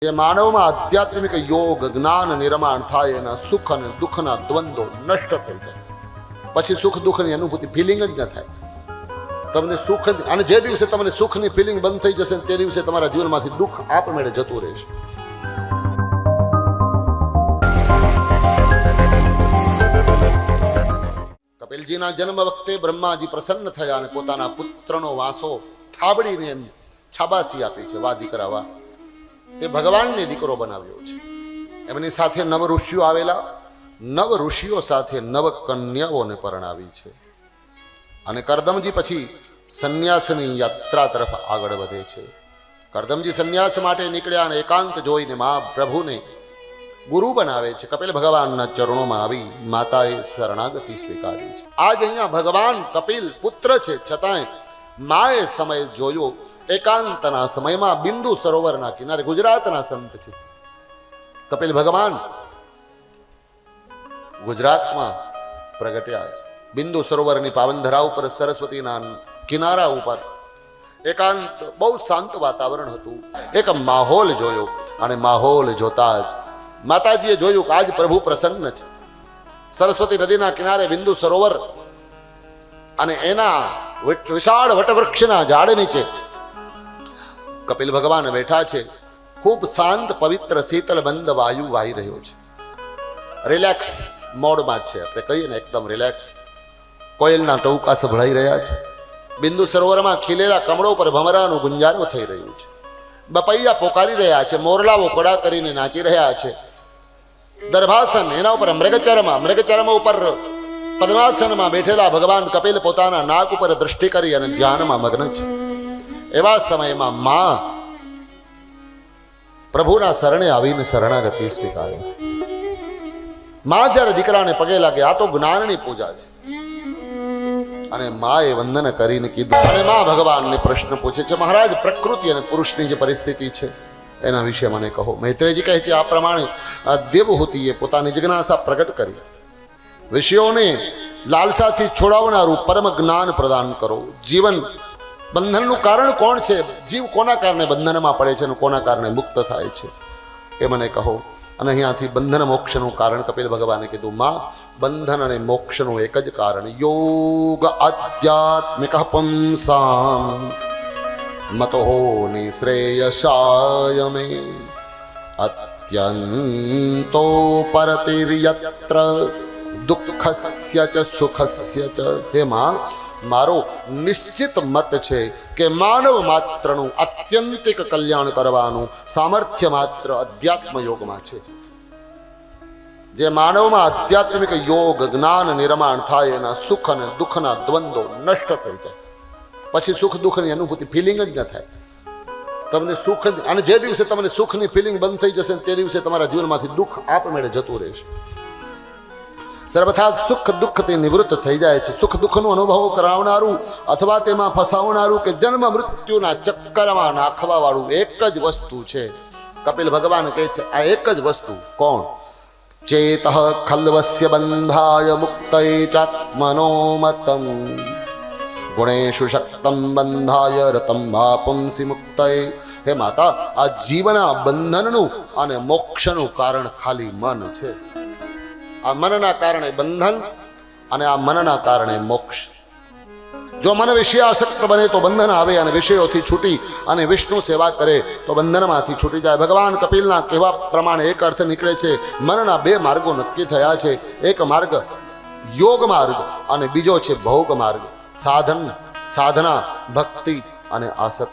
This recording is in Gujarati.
એ માનવમાં આધ્યાત્મિક યોગ જ્ઞાન નિર્માણ થાય એના સુખ અને દુઃખના દ્વંદ્વો નષ્ટ થઈ જાય. પછી સુખ દુઃખની અનુભૂતિ ફિલિંગ જ ન થાય. તમને સુખ, અને જે દિવસે તમને સુખની ફિલિંગ બંધ થઈ જશે તે દિવસે તમારા જીવનમાંથી દુઃખ આપમેળે જતું રહેશે. કપિલજીના જન્મ વખતે બ્રહ્માજી પ્રસન્ન થયા અને પોતાના પુત્રનો વાંસો થાબડીને એમ છાબાસી આપી છે. વા દીકરા વા, તે ભગવાનને દીકરો બનાવ્યો છે. એમની સાથે નવ ઋષિઓ આવેલા, નવ ઋષિઓ સાથે નવ કન્યાઓને પરણાવી છે. અને કરદમજી પછી સંન્યાસની યાત્રા તરફ આગળ વધે છે. કરદમજી સંન્યાસ માટે નીકળ્યા અને એકાંત જોઈને મહાપ્રભુને ગુરુ બનાવે છે. કપિલ ભગવાનના ચરણોમાં આવી માતાએ શરણાગતિ સ્વીકારી છે. આજ અહીંયા ભગવાન કપિલ પુત્ર છે, છતાંય માએ સમય જોયો એકાંતના સમયમાં બિંદુ સરોવરના કિનારે. ગુજરાતના સંત છે કપિલ ભગવાન, ગુજરાતમાં પ્રગટ્યા છે. બિંદુ સરોવરની પાવનધરા ઉપર, સરસ્વતીના કિનારા ઉપર એકાંત, બહુ શાંત વાતાવરણ હતું. એક માહોલ જોયો અને માહોલ જોતા જ માતાજીએ જોયું કે આજ પ્રભુ પ્રસન્ન છે. સરસ્વતી નદીના કિનારે બિંદુ સરોવર અને એના વિશાળ વટવૃક્ષના ઝાડ નીચે કપિલ ભગવાન બેઠા છે. ખૂબ શાંત, પવિત્ર, શીતલ બંધ વાયુ વાહી રહ્યો છે. રિલેક્સ મોડમાં છે, આપણે કહીએ ને, એકદમ રિલેક્સ. કોયલના ટહુકા સંભળાઈ રહ્યા છે. બિંદુ સરોવરમાં ખીલેલા કમળો પર ભમરાનું ગુંજારો થઈ રહ્યું છે. બપૈયા પોકારી રહ્યા છે, મોરલાઓ કડા કરીને નાચી રહ્યા છે. દર્ભાસન, એના ઉપર મૃગચર્મ ઉપર પદ્માસનમાં બેઠેલા ભગવાન કપિલ પોતાના નાક ઉપર દ્રષ્ટિ કરી અને ધ્યાનમાં મગ્ન છે. એવા સમયમાં માં પ્રભુના શરણે આવીને શરણાગતિ સ્વીકારે છે. માં જ્યારે દીકરાને પગે લાગે, આ તો જ્ઞાનની પૂજા છે. અને માએ વંદન કરીને કીધું, અને માં ભગવાનને પ્રશ્ન પૂછે છે, મહારાજ પ્રકૃતિ અને પુરુષની જે પરિસ્થિતિ છે એના વિશે મને કહો. મૈત્રેયજી કહે છે, આ પ્રમાણે દેવહૂતિએ પોતાની જિજ્ઞાસા પ્રગટ કરી. વિષયોને લાલસાથી છોડાવનારું પરમ જ્ઞાન પ્રદાન કરો. જીવન બંધનનું કારણ કોણ છે? જીવ કોના કારણે બંધનમાં પડે છે અને કોના કારણે મુક્ત થાય છે એ મને કહો. અને અહીંયાથી બંધન મોક્ષનું કારણ કપિલ ભગવાને કીધું. માં, બંધન અને મોક્ષનું એક જ કારણ, યોગ આધ્યાત્મિક પુંસામ મતો નિશ્રેયસાય મે અત્યંતો પરતિર્યત્ર દુઃખસ્ય ચ સુખસ્ય ચ. હે માં, મારો નિશ્ચિત મત છે કે માનવ માત્રનું આત્યંતિક કલ્યાણ કરવાનું સામર્થ્ય માત્ર અધ્યાત્મ યોગમાં છે. જે માનવમાં આધ્યાત્મિક યોગ જ્ઞાન નિર્માણ થાય એના સુખ અને દુઃખના દ્વંદ્વો નષ્ટ થઈ જાય. પછી સુખ દુઃખની અનુભૂતિ ફિલિંગ જ ન થાય. તમને સુખ, અને જે દિવસે તમને સુખની ફિલિંગ બંધ થઈ જશે તે દિવસે તમારા જીવનમાંથી દુઃખ આપમેળે જતું રહેશે. સર્વથા સુખ દુઃખથી નિવૃત્ત થઈ જાય છે. સુખ દુઃખનો અનુભવ કરાવનારું અથવા તેમાં ફસાવનારું કે જન્મ મૃત્યુના ચક્કરમાં નાખવા વાળું એક જ વસ્તુ છે. કપિલ ભગવાન કહે છે, આ એક જ વસ્તુ. કોણ? ચેતઃ ખલ્વસ્ય બંધાય મુક્તયે ચાત્મનો મતમ ગુણેશુ શક્તમ બંધાય રતમ વા પુંસી મુક્તયે. હે માતા, આ જીવના બંધનનું અને મોક્ષનું કારણ ખાલી મન છે. આ મનના કારણે બંધન અને આ મનના કારણે મોક્ષ. જો મન વિષયાસક્ત બને તો બંધન આવે, અને વિષયોથી છૂટી અને વિષ્ણુ સેવા કરે તો બંધનમાંથી છૂટી જાય. ભગવાન કપિલના કહેવા પ્રમાણે એક અર્થ નીકળે છે, મનના બે માર્ગો નક્કી થયા છે. એક માર્ગ યોગ માર્ગ અને બીજો છે ભોગ માર્ગ. સાધના, ભક્તિ અને આસક્તિ.